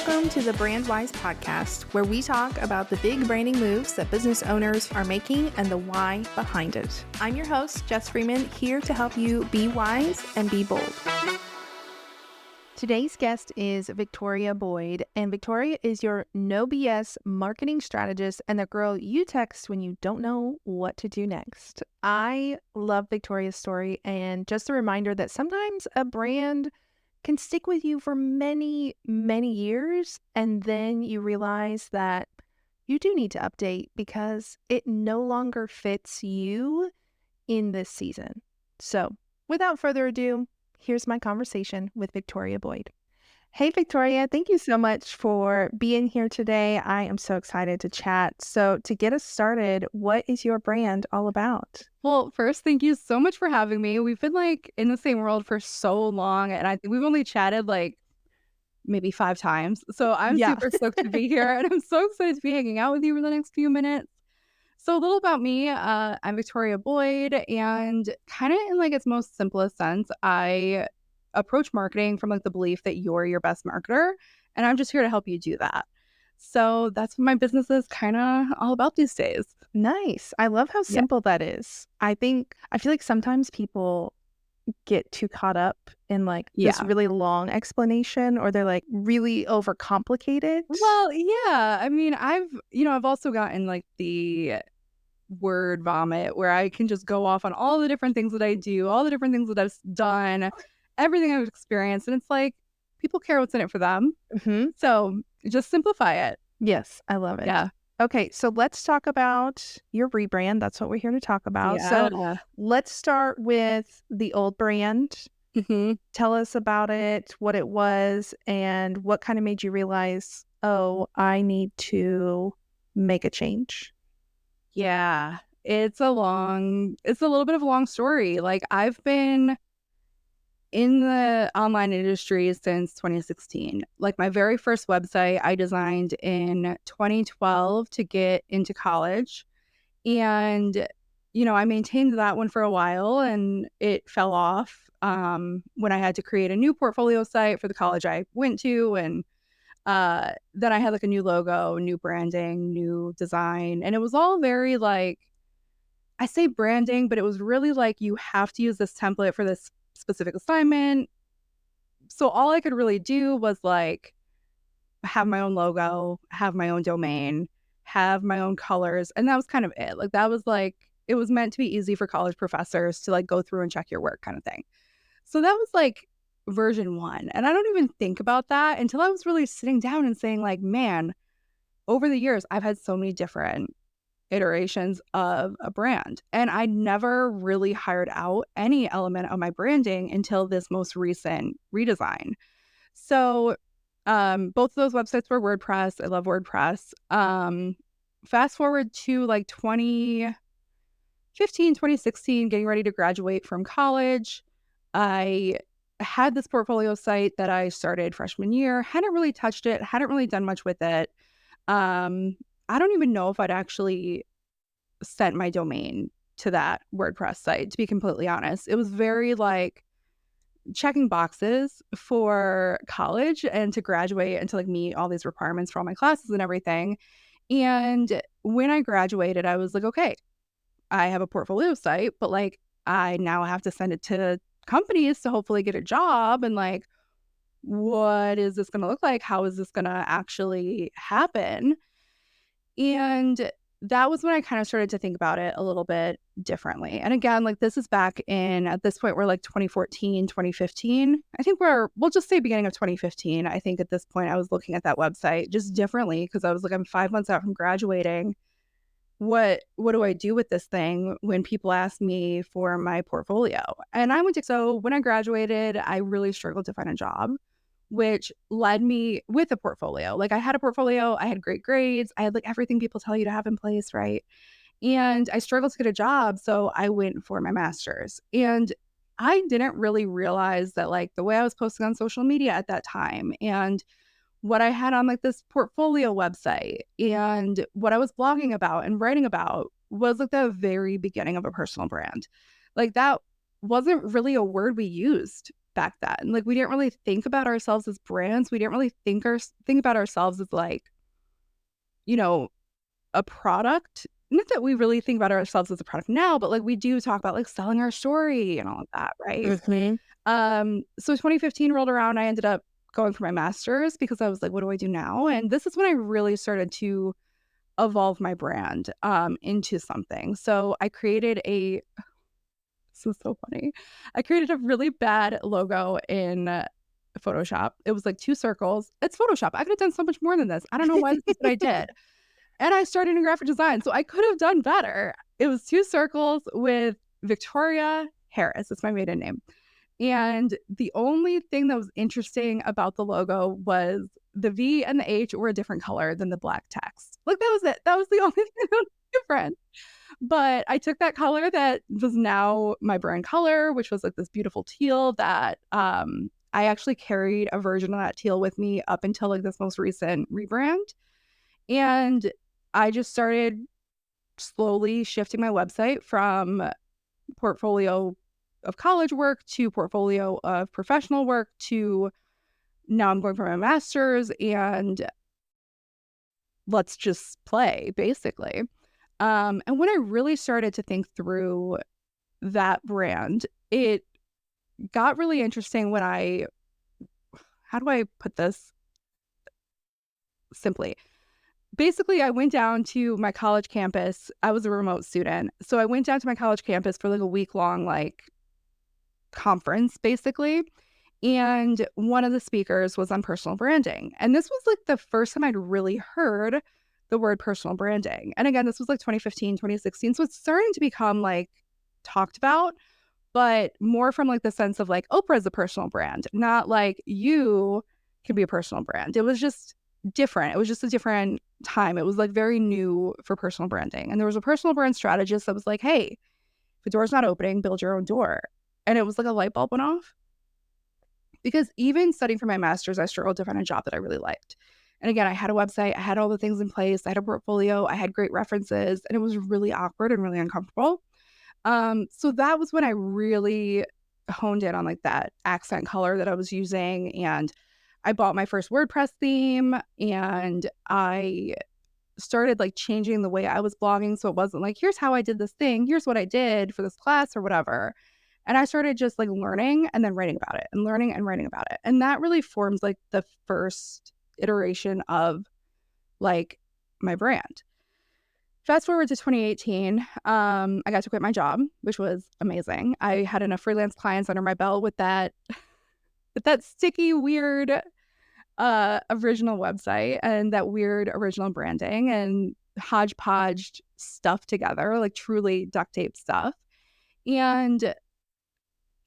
Welcome to the Brand Wise podcast, where we talk about the big branding moves that business owners are making and the why behind it. I'm your host, Jess Freeman, here to help you be wise and be bold. Today's guest is Victoria Boyd, and Victoria is your no BS marketing strategist and the girl you text when you don't know what to do next. I love Victoria's story, and just a reminder that sometimes a brand can stick with you for many, many years, and then you realize that you do need to update because it no longer fits you in this season. So without further ado, here's my conversation with Victoria Boyd. Hey, Victoria, thank you so much for being here today. I am so excited to chat. So to get us started, what is your brand all about? Well, first, thank you so much for having me. We've been in the same world for so long, and I think we've only chatted maybe 5 times. So I'm super stoked to be here, and I'm so excited to be hanging out with you for the next few minutes. So a little about me, I'm Victoria Boyd, and kind of in its most simplest sense, I approach marketing from the belief that you're your best marketer, and I'm just here to help you do that. So that's what my business is kind of all about these days. Nice. I love how simple that is. I feel like sometimes people get too caught up in this really long explanation, or they're really overcomplicated. Well, yeah. I mean, I've also gotten the word vomit where I can just go off on all the different things that I do, all the different things that I've done, everything I've experienced. And it's people care what's in it for them. Mm-hmm. So just simplify it. Yes, I love it. Yeah. Okay, so let's talk about your rebrand. That's what we're here to talk about. Yeah. So let's start with the old brand. Mm-hmm. Tell us about it, what it was, and what kind of made you realize, oh, I need to make a change. Yeah, it's a little bit of a long story. I've been in the online industry since 2016. My very first website I designed in 2012 to get into college. And, I maintained that one for a while and it fell off when I had to create a new portfolio site for the college I went to. And then I had a new logo, new branding, new design. And it was all very I say branding, but it was really you have to use this template for this specific assignment. So all I could really do was have my own logo, have my own domain, have my own colors. And that was kind of it. That was it was meant to be easy for college professors to go through and check your work kind of thing. So that was version 1. And I don't even think about that until I was really sitting down and saying man, over the years, I've had so many different iterations of a brand. And I never really hired out any element of my branding until this most recent redesign. So both of those websites were WordPress. I love WordPress. Fast forward to 2015, 2016, getting ready to graduate from college. I had this portfolio site that I started freshman year, hadn't really touched it, hadn't really done much with it. I don't even know if I'd actually sent my domain to that WordPress site, to be completely honest. It was very checking boxes for college and to graduate and to meet all these requirements for all my classes and everything. And when I graduated, I was okay, I have a portfolio site, but I now have to send it to companies to hopefully get a job. And what is this going to look like? How is this going to actually happen? And that was when I kind of started to think about it a little bit differently. And again, this is back at this point, we're 2014, 2015. I think we'll just say beginning of 2015. I think at this point I was looking at that website just differently because I was I'm 5 months out from graduating. What do I do with this thing when people ask me for my portfolio? And so when I graduated, I really struggled to find a job, which led me with a portfolio. I had a portfolio, I had great grades, I had everything people tell you to have in place, right? And I struggled to get a job, so I went for my master's. And I didn't really realize that the way I was posting on social media at that time and what I had on this portfolio website and what I was blogging about and writing about was the very beginning of a personal brand. That wasn't really a word we used back then. Like, we didn't really think about ourselves as brands. We didn't really think about ourselves as like, you know, a product. Not that we really think about ourselves as a product now, but like we do talk about like selling our story and all of that, right? Mhm. So 2015 rolled around. I ended up going for my master's because I was like, what do I do now? And this is when I really started to evolve my brand into something. So I created a this is so funny. I created a really bad logo in Photoshop. It was like two circles. It's Photoshop. I could have done so much more than this. I don't know why this is what I did. And I started in graphic design, so I could have done better. It was two circles with Victoria Harris. It's my maiden name. And the only thing that was interesting about the logo was the V and the H were a different color than the black text. Like, that was it. That was the only thing that was different. But I took that color that was now my brand color, which was like this beautiful teal that I actually carried a version of that teal with me up until like this most recent rebrand. And I just started slowly shifting my website from portfolio of college work to portfolio of professional work to now I'm going for my master's and let's just play, basically. And when I really started to think through that brand, it got really interesting when how do I put this simply? Basically, I went down to my college campus. I was a remote student. So I went down to my college campus for like a week long, like conference, basically. And one of the speakers was on personal branding. And this was like the first time I'd really heard the word personal branding. And again, this was like 2015, 2016. So it's starting to become like talked about, but more from like the sense of like Oprah's a personal brand, not like you can be a personal brand. It was just different. It was just a different time. It was like very new for personal branding. And there was a personal brand strategist that was like, hey, if the door's not opening, build your own door. And it was like a light bulb went off. Because even studying for my master's, I struggled to find a job that I really liked. And again, I had a website, I had all the things in place, I had a portfolio, I had great references, and it was really awkward and really uncomfortable. So that was when I really honed in on like that accent color that I was using. And I bought my first WordPress theme and I started like changing the way I was blogging. So it wasn't like, here's how I did this thing, here's what I did for this class or whatever. And I started just like learning and then writing about it and learning and writing about it. And that really forms like the first iteration of like my brand. Fast forward to 2018, I got to quit my job, which was amazing. I had enough freelance clients under my belt with that sticky, weird original website and that weird original branding and hodgepodge stuff together, like truly duct tape stuff. And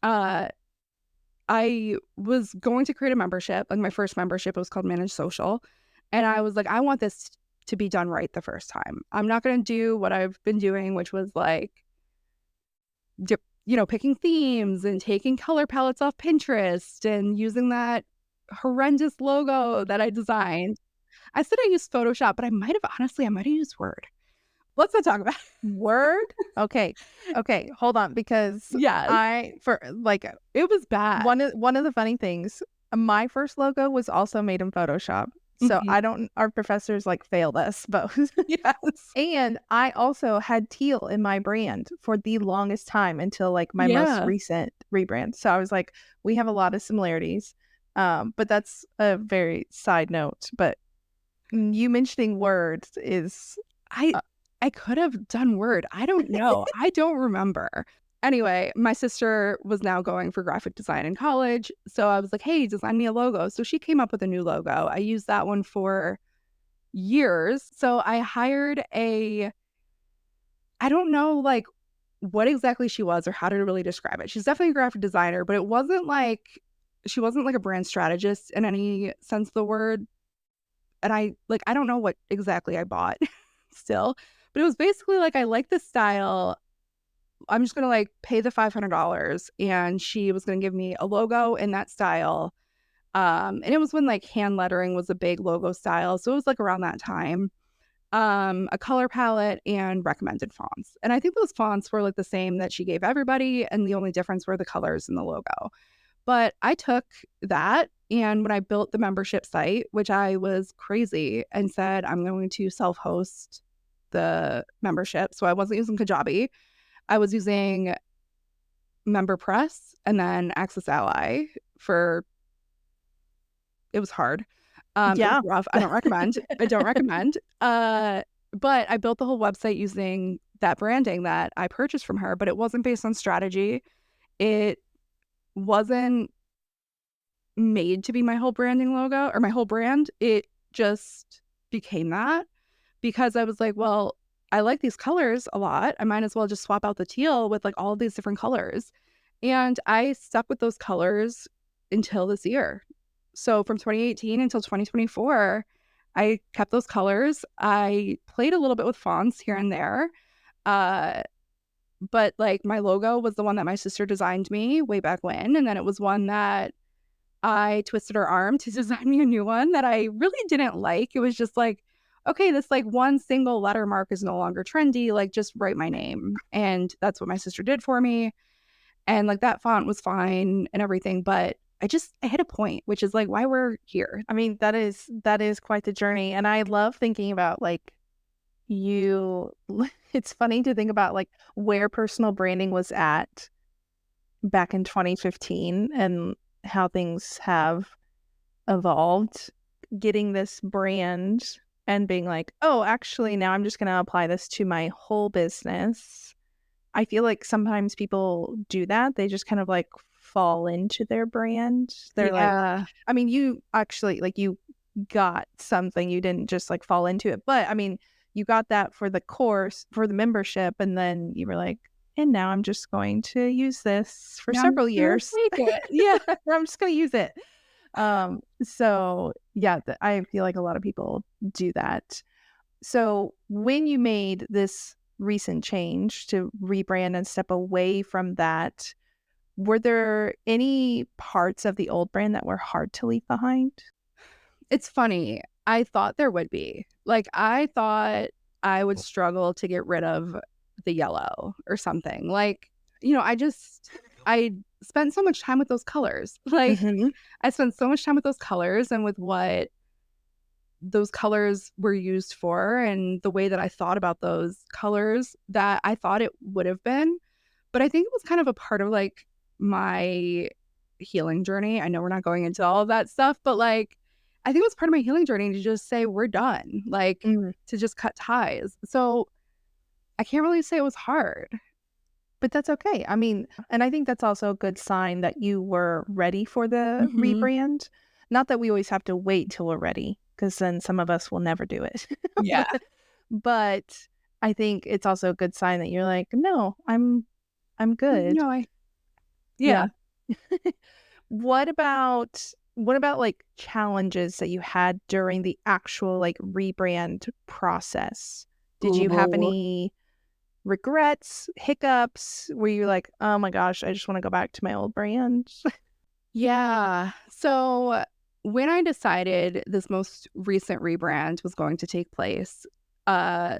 I was going to create a membership, like my first membership, it was called Manage Social. And I was like, I want this to be done right the first time. I'm not going to do what I've been doing, which was like, picking themes and taking color palettes off Pinterest and using that horrendous logo that I designed. I said I used Photoshop, but I might have used Word. Let's not talk about it. Word? Okay. Okay, hold on, because Yes, it was bad. one of the funny things, my first logo was also made in Photoshop. So Mhm. our professors like failed us both. Yes. And I also had teal in my brand for the longest time until like my most Yeah. recent rebrand. So I was like, we have a lot of similarities. But that's a very side note. But you mentioning words is I uh, I could have done Word. I don't know. I don't remember. Anyway, my sister was now going for graphic design in college. So I was like, hey, design me a logo. So she came up with a new logo. I used that one for years. So I hired I don't know like what exactly she was or how to really describe it. She's definitely a graphic designer, but she wasn't like a brand strategist in any sense of the word. And I don't know what exactly I bought still, but it was basically like, I like this style. I'm just going to like pay the $500 and she was going to give me a logo in that style. And it was when like hand lettering was a big logo style. So it was like around that time. A color palette and recommended fonts. And I think those fonts were like the same that she gave everybody. And the only difference were the colors in the logo. But I took that, and when I built the membership site, which I was crazy and said, I'm going to self-host the membership. So I wasn't using Kajabi. I was using MemberPress and then Access Ally for it was hard. It was Yeah. rough. I don't recommend. I don't recommend. But I built the whole website using that branding that I purchased from her, but it wasn't based on strategy. It wasn't made to be my whole branding logo or my whole brand. It just became that because I was like, well, I like these colors a lot. I might as well just swap out the teal with like all of these different colors. And I stuck with those colors until this year. So from 2018 until 2024, I kept those colors. I played a little bit with fonts here and there. Uh, but like my logo was the one that my sister designed me way back when. And then it was one that I twisted her arm to design me a new one that I really didn't like. It was just like, okay, this like one single letter mark is no longer trendy. Like just write my name. And that's what my sister did for me. And like that font was fine and everything. But I hit a point, which is like why we're here. I mean, that is quite the journey. And I love thinking about like you it's funny to think about like where personal branding was at back in 2015 and how things have evolved, getting this brand and being like, oh, actually, now I'm just going to apply this to my whole business. I feel like sometimes people do that. They just kind of like fall into their brand. They're like, Yeah. I mean, you actually like you got something, you didn't just like fall into it. But I mean, you got that for the course, for the membership, and then you were like, and now I'm just going to use this for Now I'm several just gonna years. take it. Yeah. I'm just going to use it. So yeah, I feel like a lot of people do that. So when you made this recent change to rebrand and step away from that, were there any parts of the old brand that were hard to leave behind? It's funny. I thought there would be. Like, I thought I would struggle to get rid of the yellow or something. Like, I spent so much time with those colors. Like, Hmm. I spent so much time with those colors and with what those colors were used for and the way that I thought about those colors that I thought it would have been. But I think it was kind of a part of like my healing journey. I know we're not going into all of that stuff, but like I think it was part of my healing journey to just say we're done, like Mm. to just cut ties. So I can't really say it was hard. But that's okay. I mean, and I think that's also a good sign that you were ready for the Hmm. rebrand. Not that we always have to wait till we're ready, because then some of us will never do it. Yeah. But I think it's also a good sign that you're like, no, I'm good. No, I Yeah. yeah. What about like challenges that you had during the actual like rebrand process? Did you have Ooh. any regrets, hiccups? Were you like, oh my gosh, I just want to go back to my old brand? Yeah. So when I decided this most recent rebrand was going to take place, uh,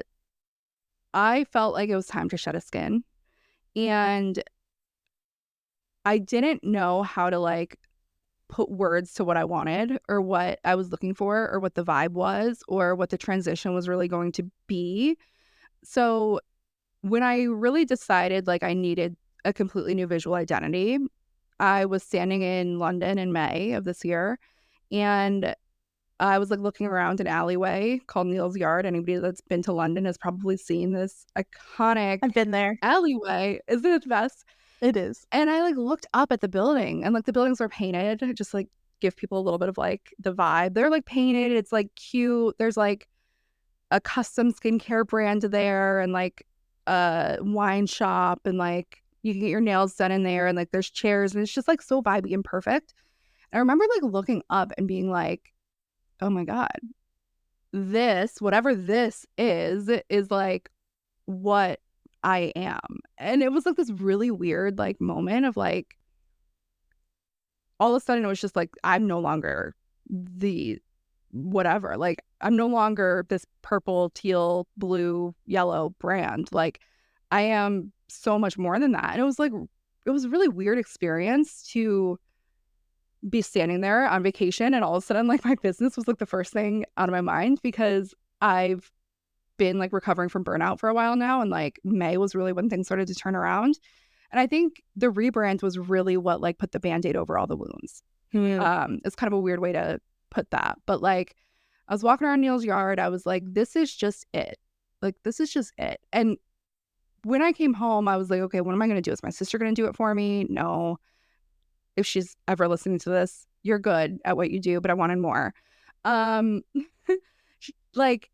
I felt like it was time to shed a skin. And I didn't know how to like put words to what I wanted or what I was looking for or what the vibe was or what the transition was really going to be. So when I really decided like I needed a completely new visual identity, I was standing in London in May of this year and I was like looking around an alleyway called Neal's Yard. Anybody that's been to London has probably seen this iconic I've been there. alleyway. Isn't it the best? It is. And I like looked up at the building and like the buildings were painted, just like give people a little bit of like the vibe. They're like painted. It's like cute. There's like a custom skincare brand there and like a wine shop and like you can get your nails done in there and like there's chairs and it's just like so vibey and perfect. And I remember like looking up and being like, oh my God, this, whatever this is like what I am. And it was like this really weird like moment of like all of a sudden it was just like I'm no longer the whatever. Like I'm no longer this purple, teal, blue, yellow brand. Like I am so much more than that. And it was like it was a really weird experience to be standing there on vacation and all of a sudden like my business was like the first thing out of my mind because I've been like recovering from burnout for a while now, and like May was really when things started to turn around. And I think the rebrand was really what like put the band-aid over all the wounds. Hmm. It's kind of a weird way to put that, but like I was walking around Neil's yard, I was like, this is just it. Like this is just it. And when I came home, I was like, okay, what am I going to do? Is my sister going to do it for me? No. If she's ever listening to this, you're good at what you do, but I wanted more. Um, like,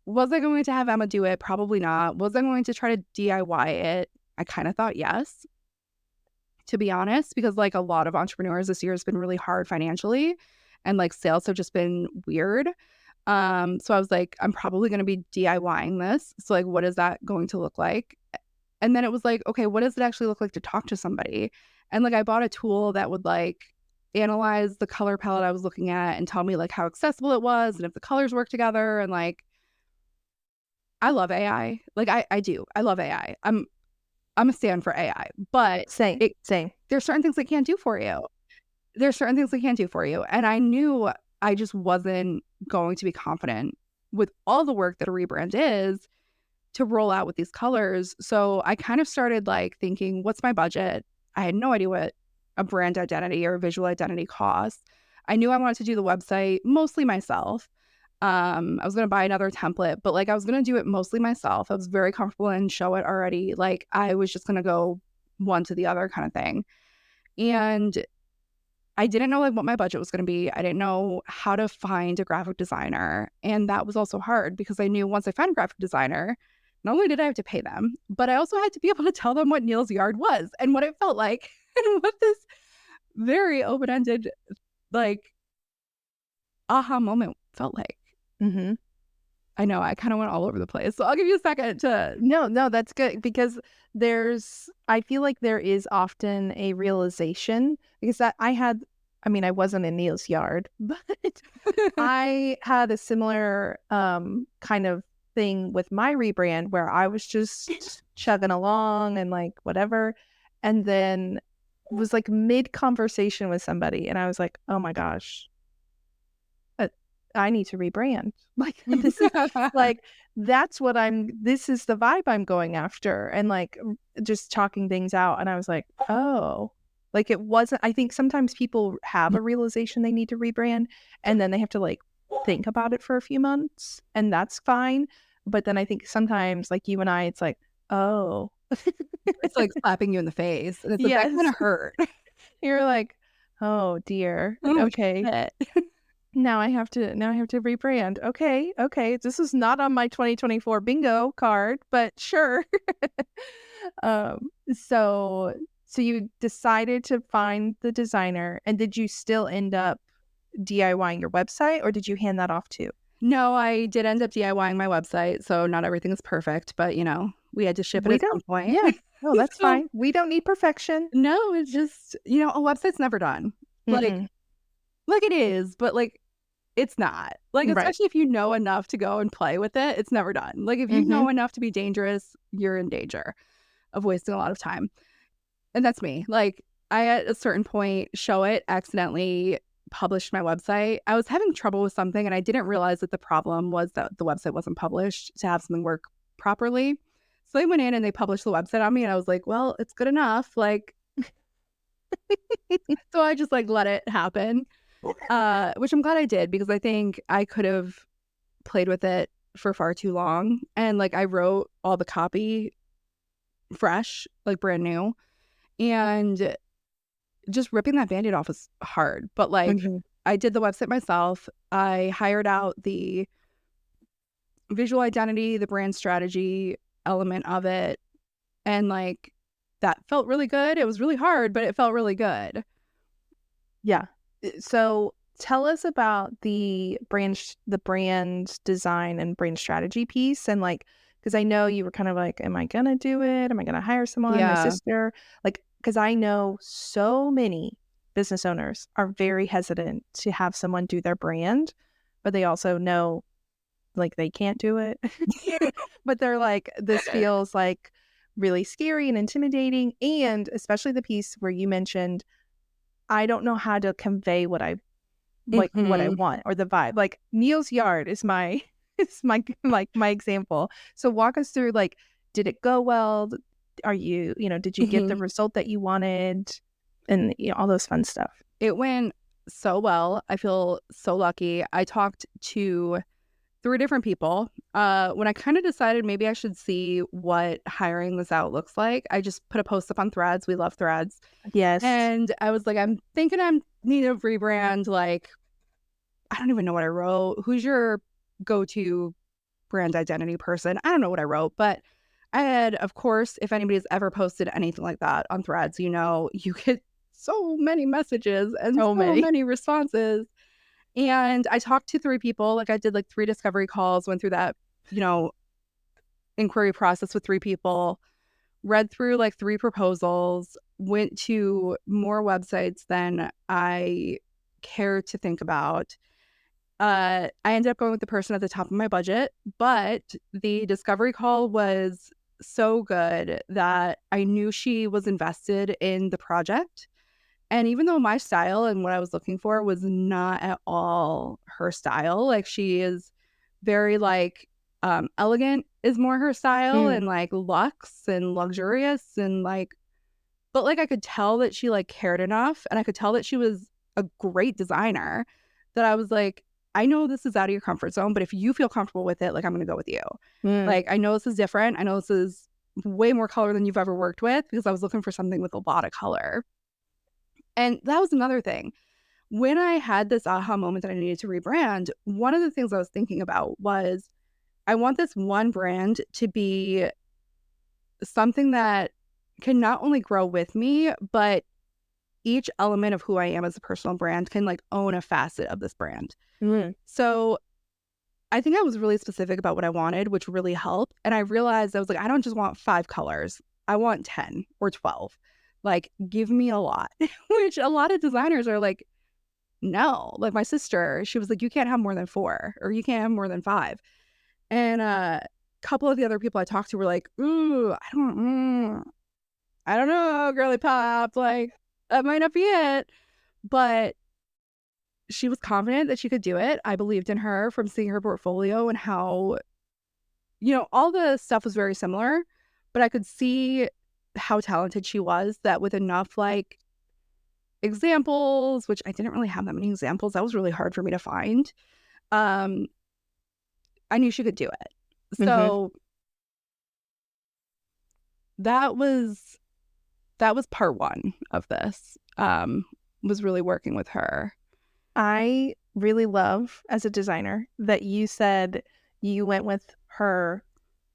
was I going to have Emma do it? Probably not. Was I going to try to DIY it? I kind of thought yes, to be honest, because like a lot of entrepreneurs this year has been really hard financially and like sales have just been weird. So I was like, I'm probably going to be DIYing this. So like, what is that going to look like? And then it was like, okay, what does it actually look like to talk to somebody? And like, I bought a tool that would like analyze the color palette I was looking at and tell me like how accessible it was and if the colors work together. And like, I love AI. Like I do. I love AI. I'm a stand for AI, but Same, same. there's certain things it can't do for you. There's certain things it can't do for you. And I knew I just wasn't going to be confident with all the work that a rebrand is to roll out with these colors. So I kind of started like thinking, what's my budget? I had no idea what a brand identity or a visual identity costs. I knew I wanted to do the website mostly myself. I was going to buy another template, but like I was going to do it mostly myself. I was very comfortable and show it already. Like I was just going to go one to the other kind of thing. And I didn't know like what my budget was going to be. I didn't know how to find a graphic designer. And that was also hard because I knew once I found a graphic designer, not only did I have to pay them, but I also had to be able to tell them what Neil's Yard was and what it felt like and what this very open-ended like aha moment felt like. Mm-hmm. I know I kind of went all over the place. So I'll give you a second to No, that's good because I feel like there is often a realization because I mean, I wasn't in Neil's yard, but I had a similar kind of thing with my rebrand where I was just chugging along and like whatever. And then was like mid conversation with somebody and I was like, oh my gosh, I need to rebrand. Like this is like this is the vibe I'm going after and like just talking things out and I was like, "Oh." Like it wasn't I think sometimes people have a realization they need to rebrand and then they have to like think about it for a few months and that's fine. But then I think sometimes like you and I it's like, "Oh." it's like slapping you in the face. And it's like that Yes. kind of hurt. You're like, "Oh dear. Oh, Okay. shit. Now I have to rebrand. Okay. This is not on my 2024 bingo card, but sure. um so you decided to find the designer and did you still end up DIYing your website or did you hand that off too? No, I did end up DIYing my website, so not everything is perfect, but you know, we had to ship it We at some don't point. Yeah. No, that's So fine. We don't need perfection. no, it's just, you know, a website's never done. Like Mm-mm. like it is, but like it's not. Like Right. especially if you know enough to go and play with it, it's never done. Like if you Mm-hmm. know enough to be dangerous, you're in danger of wasting a lot of time. And that's me. Like I at a certain point show it accidentally published my website. I was having trouble with something and I didn't realize that the problem was that the website wasn't published to have something work properly. So they went in and they published the website on me and I was like, well, it's good enough. Like so I just like let it happen. Which I'm glad I did because I think I could have played with it for far too long. And like I wrote all the copy fresh, like brand new. And just ripping that band-aid off was hard. But like Mm-hmm. I did the website myself. I hired out the visual identity, the brand strategy element of it. And like that felt really good. It was really hard, but it felt really good. Yeah. So tell us about the brand design and brand strategy piece and like because I know you were kind of like, am I gonna do it? Am I gonna hire someone? My Yeah. sister? Like, because I know so many business owners are very hesitant to have someone do their brand, but they also know like they can't do it. But they're like, this feels like really scary and intimidating. And especially the piece where you mentioned I don't know how to convey what I Mhm. want or the vibe. Like Neil's yard is my is my like my example. So walk us through like, did it go well? Are you, did you get the Mhm. result that you wanted? And all those fun stuff. It went so well. I feel so lucky. I talked to 3 different people. When I kind of decided maybe I should see what hiring this out looks like, I just put a post up on Threads. We love Threads. Yes. And I was like, I'm thinking I'm need a rebrand. Like, I don't even know what I wrote. Who's your go-to brand identity person? I don't know what I wrote, but I had, of course, if anybody's ever posted anything like that on Threads, you get so many messages and So so many. many responses. And I talked to 3 people. Like I did like 3 discovery calls, went through that, you know, inquiry process with 3 people, read through like 3 proposals, went to more websites than I care to think about. I ended up going with the person at the top of my budget, but the discovery call was so good that I knew she was invested in the project. And even though my style and what I was looking for was not at all her style, like she is very like elegant is more her style Mm. and like luxe and luxurious and like but like I could tell that she like cared enough and I could tell that she was a great designer that I was like, I know this is out of your comfort zone, but if you feel comfortable with it, like I'm gonna go with you. Mm. Like I know this is different. I know this is way more color than you've ever worked with because I was looking for something with a lot of color. And that was another thing. When I had this aha moment that I needed to rebrand, one of the things I was thinking about was I want this one brand to be something that can not only grow with me, but each element of who I am as a personal brand can like own a facet of this brand. Mm. So I think I was really specific about what I wanted, which really helped. And I realized I was like, I don't just want 5 colors. I want 10 or 12. Like, give me a lot, which a lot of designers are like, no. Like my sister, she was like, you can't have more than 4 or you can't have more than 5. And a couple of the other people I talked to were like, ooh, I don't know, girly pop. Like, that might not be it. But she was confident that she could do it. I believed in her from seeing her portfolio and how, all the stuff was very similar, but I could see how talented she was that with enough like examples, which I didn't really have that many examples, that was really hard for me to find. Um, I knew she could do it. Mm-hmm. So that was part 1 of this. Was really working with her. I really love as a designer that you said you went with her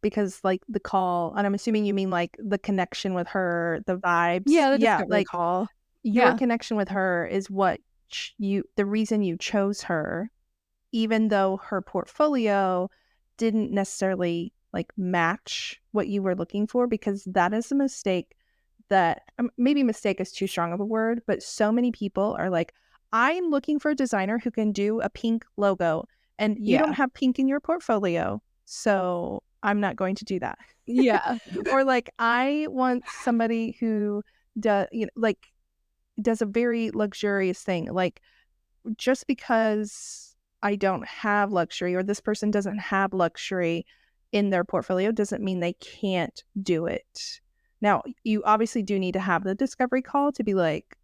because like the call, and I'm assuming you mean like the connection with her, the vibes. Yeah, the Yeah, discovery like call. your Yeah. connection with her is what the reason you chose her, even though her portfolio didn't necessarily like match what you were looking for, because that is a mistake that maybe mistake is too strong of a word, but so many people are like, I'm looking for a designer who can do a pink logo, and you don't Yeah. have pink in your portfolio, so I'm not going to do that. Yeah. Or like, I want somebody who does, like does a very luxurious thing. Like, just because I don't have luxury or this person doesn't have luxury in their portfolio doesn't mean they can't do it. Now, you obviously do need to have the discovery call to be like,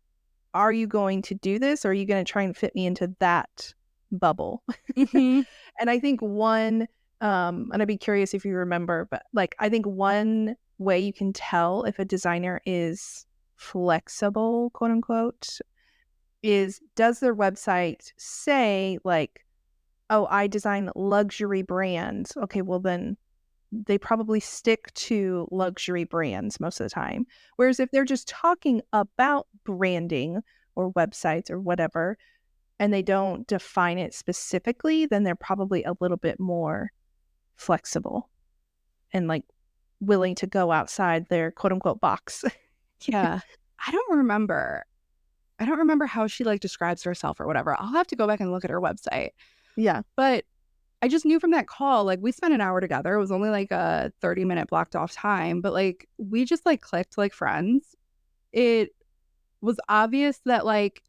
are you going to do this or are you going to try and fit me into that bubble? Mhm. And I think and I'd be curious if you remember, but like, I think one way you can tell if a designer is flexible, quote unquote, is does their website say like, oh, I design luxury brands? Okay, well then they probably stick to luxury brands most of the time. Whereas if they're just talking about branding or websites or whatever, and they don't define it specifically, then they're probably a little bit more flexible and like willing to go outside their quote unquote box. Yeah. I don't remember. I don't remember how she like describes herself or whatever. I'll have to go back and look at her website. Yeah. But I just knew from that call, like we spent an hour together. It was only like a 30-minute blocked off time, but like we just like clicked like friends. It was obvious that like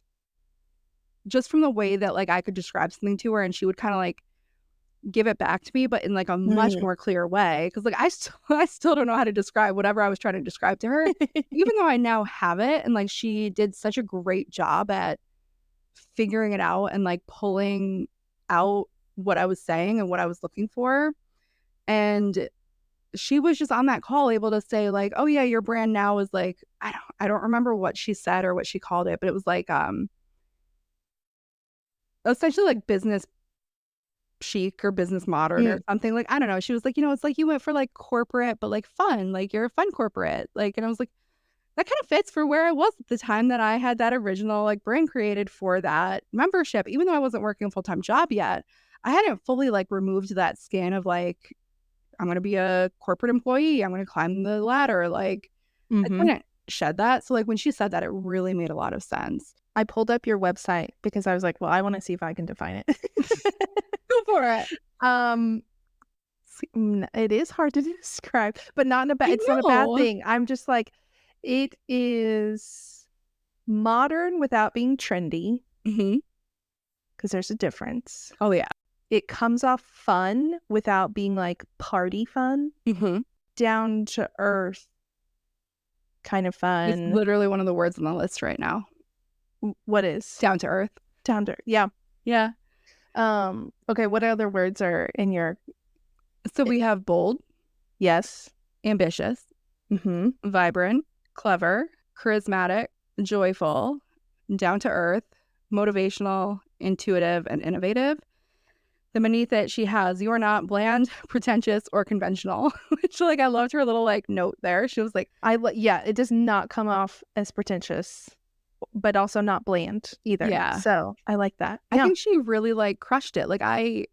just from the way that like I could describe something to her and she would kind of like give it back to me, but in like a much Mm. more clear way. Cause like I still don't know how to describe whatever I was trying to describe to her, even though I now have it. And like she did such a great job at figuring it out and like pulling out what I was saying and what I was looking for. And she was just on that call able to say like, oh yeah, your brand now is like, I don't remember what she said or what she called it, but it was like essentially like business chic or business modern or Mm. something. Like, I don't know. She was like, it's like you went for like corporate, but like fun. Like you're a fun corporate. Like, and I was like, that kind of fits for where I was at the time that I had that original like brand created for that membership. Even though I wasn't working a full-time job yet, I hadn't fully like removed that skin of like, I'm going to be a corporate employee. I'm going to climb the ladder. Like, I Mm-hmm. couldn't shed that. So like when she said that, it really made a lot of sense. I pulled up your website because I was like, well, I want to see if I can define it. Go for it. um, it is hard to describe, but not in a bad. I It's not a bad know. thing. I'm just like, it is modern without being trendy Hmm. because there's a difference. Oh yeah. It comes off fun without being like party fun, Hmm. down to earth kind of It's fun. literally one of the words on the list right now. What is Down to earth. down to earth? Yeah. Yeah. Okay, what other words are in your So we have bold, yes? ambitious, Mm-hmm. vibrant, clever, charismatic, joyful, down to earth, motivational, intuitive, and innovative. Then beneath it, she has you're not bland, pretentious, or conventional, which like I loved her little like note there. She was like, Yeah, it does not come off as pretentious, but also not bland either. yeah. So I like that. I Yeah. think she really like crushed it. Like I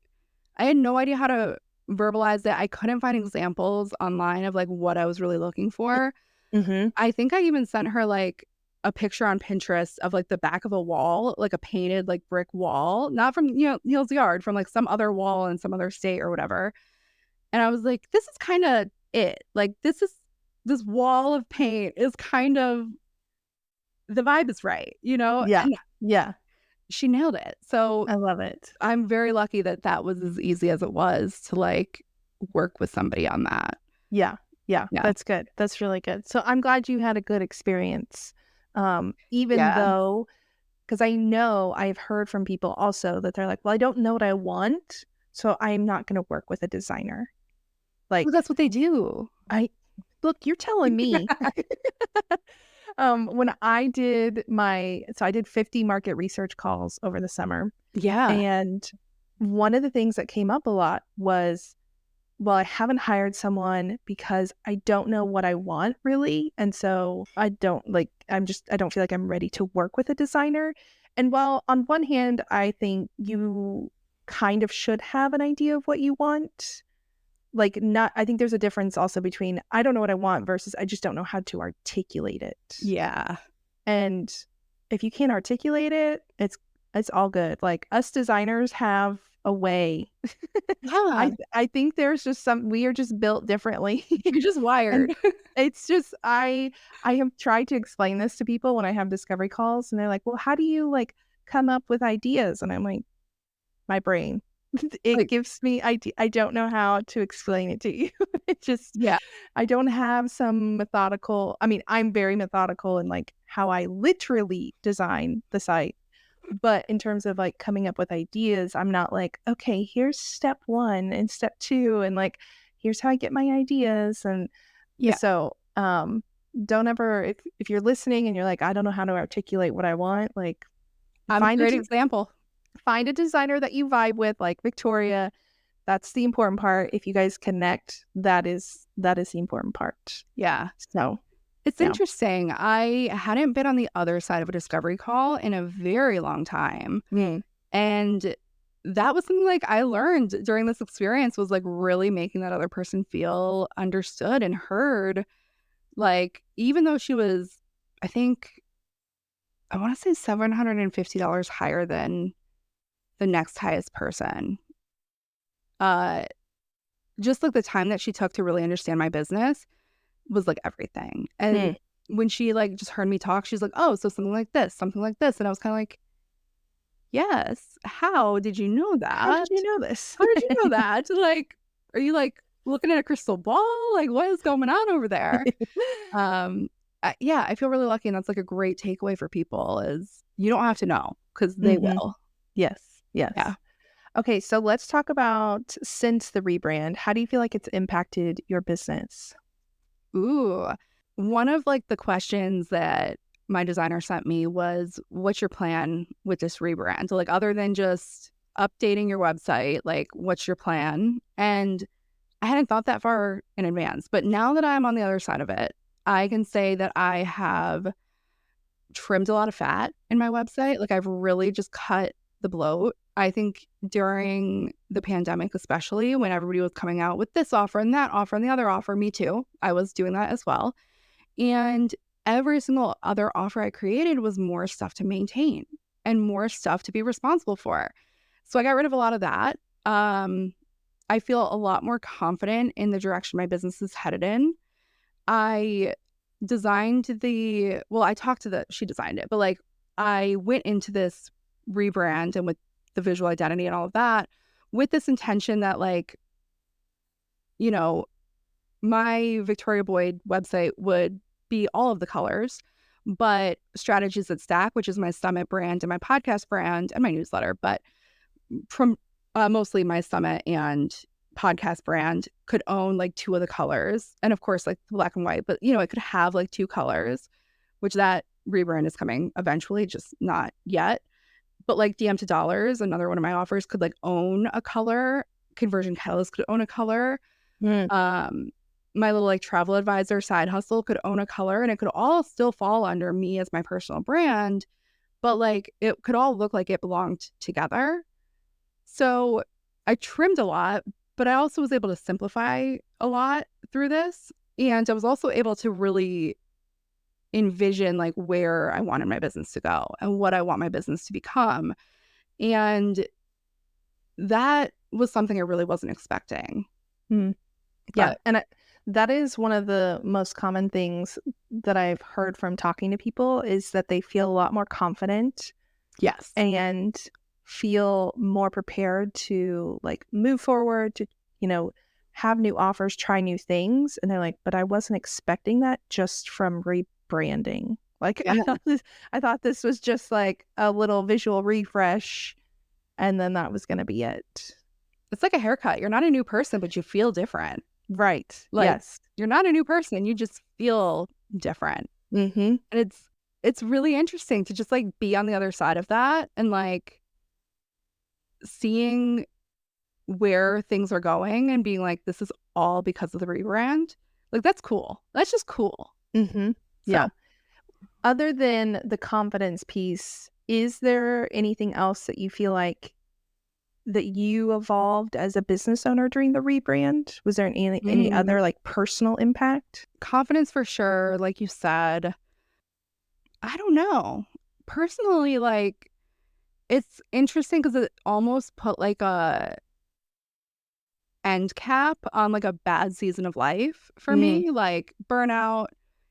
had no idea how to verbalize it. I couldn't find examples online of like what I was really looking for. Mm-hmm. I think I even sent her like a picture on Pinterest of like the back of a wall, like a painted like brick wall, not from Neil's yard, from like some other wall in some other state or whatever. And I was like, this is kind of it. Like this wall of paint is kind of the vibe is right, Yeah. And Yeah. she nailed it. So I love it. I'm very lucky that that was as easy as it was to like work with somebody on that. Yeah. Yeah. Yeah. That's good. That's really good. So I'm glad you had a good experience. Even Yeah. though, because I know I've heard from people also that they're like, well, I don't know what I want, so I'm not going to work with a designer. Like, Well, that's what they do. look, you're telling me. When I did I did 50 market research calls over the summer. Yeah. And one of the things that came up a lot was, well, I haven't hired someone because I don't know what I want really. And so I don't feel like I'm ready to work with a designer. And while on one hand, I think you kind of should have an idea of what you want, I think there's a difference also between I don't know what I want versus I just don't know how to articulate it. Yeah. And if you can't articulate it, it's all good. Like us designers have a way. Yeah. I think there's just we are just built differently. You're just And wired. it's just I have tried to explain this to people when I have discovery calls and they're like, "Well, how do you like come up with ideas?" And I'm like, "My brain. It Like, gives me idea. I don't know how to explain it to you. It just yeah. I don't have some methodical. I mean, I'm very methodical in like how I literally design the site. But in terms of like coming up with ideas, I'm not like, okay, here's step 1 and step 2 and like here's how I get my ideas. And Yeah. so don't ever if you're listening and you're like, I don't know how to articulate what I want, like I'm a find great example. find a designer that you vibe with, like Victoria. That's the important part. If you guys connect, that is the important part. Yeah. So It's yeah. interesting. I hadn't been on the other side of a discovery call in a very long time. Mm. And that was something like I learned during this experience was like really making that other person feel understood and heard. Like, even though she was, I think, I want to say $750 higher than the next highest person. Just like the time that she took to really understand my business was like everything. And Mm. when she like just heard me talk, she's like, oh, so something like this, something like this. And I was kind of like, yes, how did you know How did that? you know this? How did you know that? Like, are you like looking at a crystal ball? Like, what is going on over there? Yeah, I feel really lucky, and that's like a great takeaway for people is you don't have to know because they hmm will. Yes. Yes. Yeah. Okay, so let's talk about since the rebrand, how do you feel like it's impacted your business? Ooh, one of like the questions that my designer sent me was, what's your plan with this rebrand? So, like, other than just updating your website, like, what's your plan? And I hadn't thought that far in advance, but now that I'm on the other side of it, I can say that I have trimmed a lot of fat in my website. Like, I've really just cut the bloat. I think during the pandemic, especially when everybody was coming out with this offer and that offer and the other offer, me too, I was doing that as well. And every single other offer I created was more stuff to maintain and more stuff to be responsible for. So I got rid of a lot of that. I feel a lot more confident in the direction my business is headed in. I designed I talked to she designed it, but like I went into this rebrand and with the visual identity and all of that with this intention that like, you know, my Victoria Boyd website would be all of the colors, but Strategies That Stack, which is my summit brand and my podcast brand and my newsletter, but from mostly my summit and podcast brand could own like two of the colors. And of course, like black and white, but it could have like two colors, which that rebrand is coming eventually, just not yet. But like DM to Dollars, another one of my offers, could like own a color. Conversion Catalyst could own a color. Mm. My little like travel advisor side hustle could own a color, and it could all still fall under me as my personal brand, but like it could all look like it belonged together. So I trimmed a lot, but I also was able to simplify a lot through this. And I was also able to really envision like where I wanted my business to go and what I want my business to become. And that was something I really wasn't expecting. Mm. Yeah, But and that is one of the most common things that I've heard from talking to people is that they feel a lot more confident yes. and feel more prepared to like move forward to, have new offers, try new things. And they're like, but I wasn't expecting that just from rebranding. Like Yeah. I thought this was just like a little visual refresh and then that was going to be it. It's like a haircut. You're not a new person, but you feel different. Right. Like Yes. you're not a new person. You just feel different. Mm-hmm. And it's really interesting to just like be on the other side of that and like seeing where things are going and being like, this is all because of the rebrand. Like, that's cool. That's just cool. Mm-hmm. Yeah. So, Other than the confidence piece, is there anything else that you feel like that you evolved as a business owner during the rebrand? Was there any other like personal impact? confidence for sure. Like you said, I don't know. Personally, like, it's interesting because it almost put like a end cap on like a bad season of life for Mm. me, like burnout,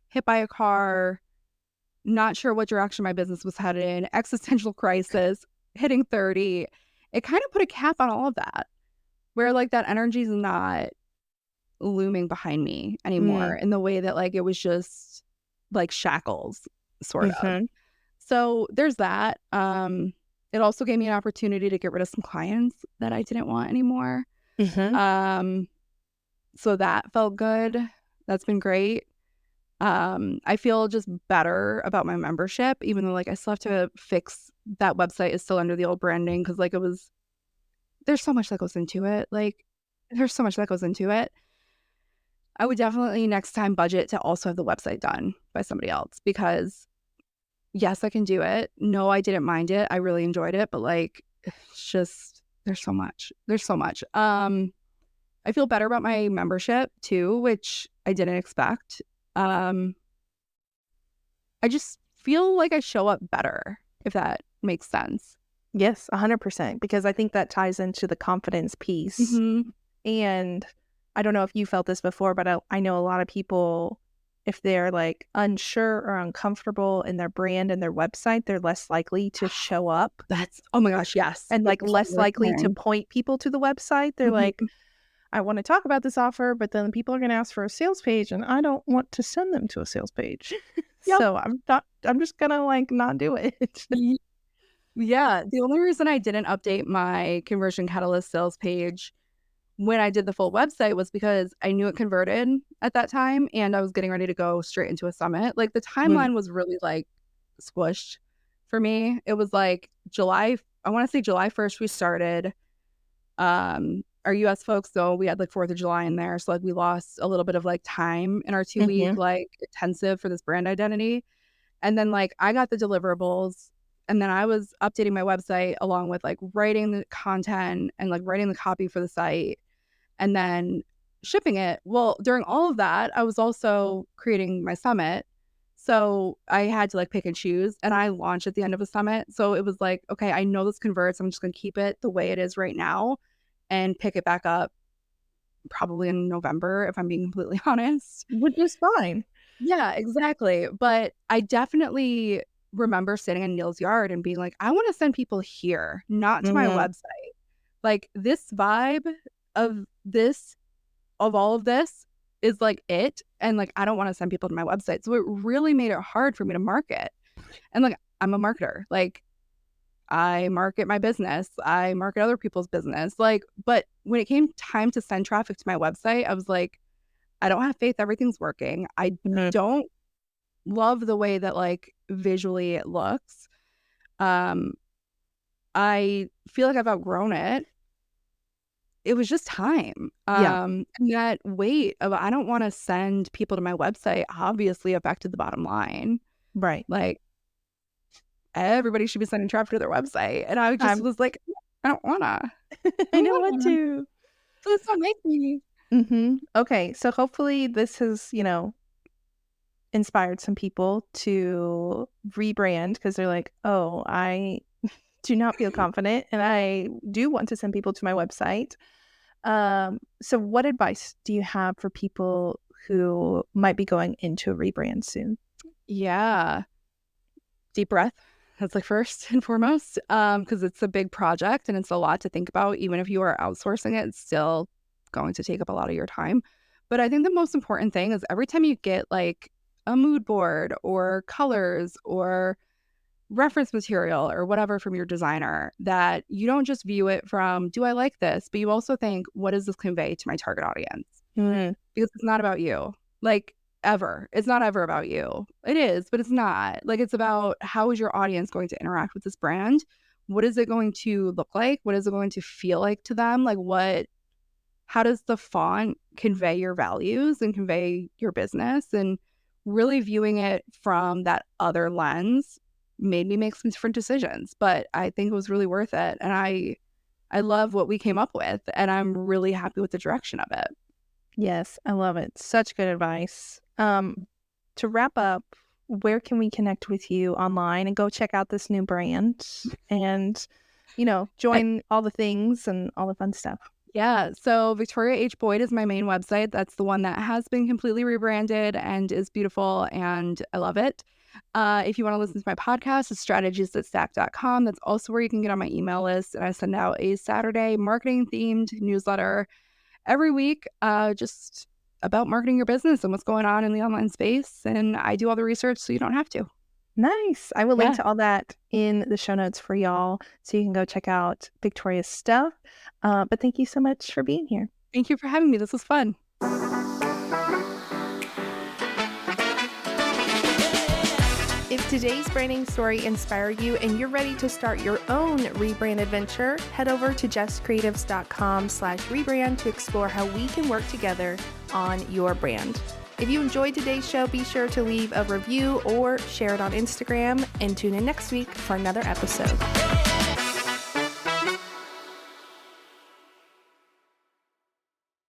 hit by a car, not sure what direction my business was headed in, existential crisis, hitting 30. It kind of put a cap on all of that, where like that energy is not looming behind me anymore Mm. in the way that like it was just like shackles, sort of. Mm-hmm. So there's that. It also gave me an opportunity to get rid of some clients that I didn't want anymore. Mm-hmm. So that felt good. That's been great. I feel just better about my membership, even though like I still have to fix that website is still under the old branding because like there's so much that goes into it. Like there's so much that goes into it. I would definitely next time budget to also have the website done by somebody else because yes, I can do it. No, I didn't mind it. I really enjoyed it, but like it's just there's so much. There's so much. I feel better about my membership too, which I didn't expect. I just feel like I show up better, if that makes sense. Yes, 100%. Because I think that ties into the confidence piece. Mm-hmm. And I don't know if you felt this before, but I know a lot of people if they're like unsure or uncomfortable in their brand and their website, they're less likely to show up Oh my gosh, yes. and That's like exactly less what I'm likely to saying. point people to the website. They're like, Mhm. I want to talk about this offer, but then people are going to ask for a sales page and I don't want to send them to a sales page. Yep. So I'm just going to like not do it. Ye Yeah, the only reason I didn't update my Conversion Catalyst sales page when I did the full website was because I knew it converted at that time, and I was getting ready to go straight into a summit. Like, the Mm, timeline was really, like, squished for me. It was, like, I wanna say July 1st we started. Our US folks, though, we had, like, 4th of July in there, so, like, we lost a little bit of, like, time in our 2-week, mhm. like, intensive for this brand identity, and then, like, I got the deliverables, and then I was updating my website along with, like, writing the content and, like, writing the copy for the site, and then shipping it. Well, during all of that, I was also creating my summit. So I had to like pick and choose, and I launched at the end of a summit. So it was like, okay, I know this converts. I'm just going to keep it the way it is right now and pick it back up probably in November, if I'm being completely honest. Which is fine. Yeah, exactly. But I definitely remember sitting in Neil's yard and being like, I want to send people here, not to my Mhm. website. Like this vibe of this of all of this is, like, it, and, like, I don't wanna send people to my website, so it really made it hard for me to market, and, like, I'm a marketer, like, I market my business, I market other people's business, like, but when it came time to send traffic to my website, I was like, "I don't have faith everything's working, I Mhm. don't love the way that, like, visually it looks, um, I feel like I've outgrown it." It was just time, Yeah, and that weight of I don't wanna send people to my website obviously affected the bottom line, right. like, everybody should be sending traffic to their website, and I just I'm was like, "I don't wanna. I I don't don't want wanna. to. Please don't make me." Okay, so hopefully this has, inspired some people to rebrand because they're like, "Oh, I do not feel confident and I do want to send people to my website." So what advice do you have for people who might be going into a rebrand soon? Yeah. Deep breath. That's, like, first and foremost, because it's a big project and it's a lot to think about. Even if you are outsourcing it, it's still going to take up a lot of your time. But I think the most important thing is every time you get, like, a mood board or colors or reference material or whatever from your designer, that you don't just view it from, "Do I like this?" But you also think, "What does this convey to my target audience?" Mm, Because it's not about you, like, ever. It's not ever about you. It is, but it's not. Like, it's about how is your audience going to interact with this brand? What is it going to look like? What is it going to feel like to them? Like, how does the font convey your values and convey your business? And really viewing it from that other lens made me make some different decisions, but I think it was really worth it, and I love what we came up with, and I'm really happy with the direction of it. yes, I love it. Such good advice. To wrap up, where can we connect with you online and go check out this new brand and, I join all the things and all the fun stuff? Yeah, so Victoria H. Boyd is my main website. That's the one that has been completely rebranded and is beautiful, and I love it. If you want to listen to my podcast, it's strategist@stack.com. That's also where you can get on my email list, and I send out a Saturday marketing-themed newsletter every week, just about marketing your business and what's going on in the online space, and I do all the research so you don't have to. Nice. I will link Yeah. to all that in the show notes for y'all so you can go check out Victoria's stuff. But thank you so much for being here. Thank you for having me. This was fun. If today's branding story inspired you and you're ready to start your own rebrand adventure, head over to justcreatives.com/rebrand to explore how we can work together on your brand. If you enjoyed today's show, be sure to leave a review or share it on Instagram and tune in next week for another episode.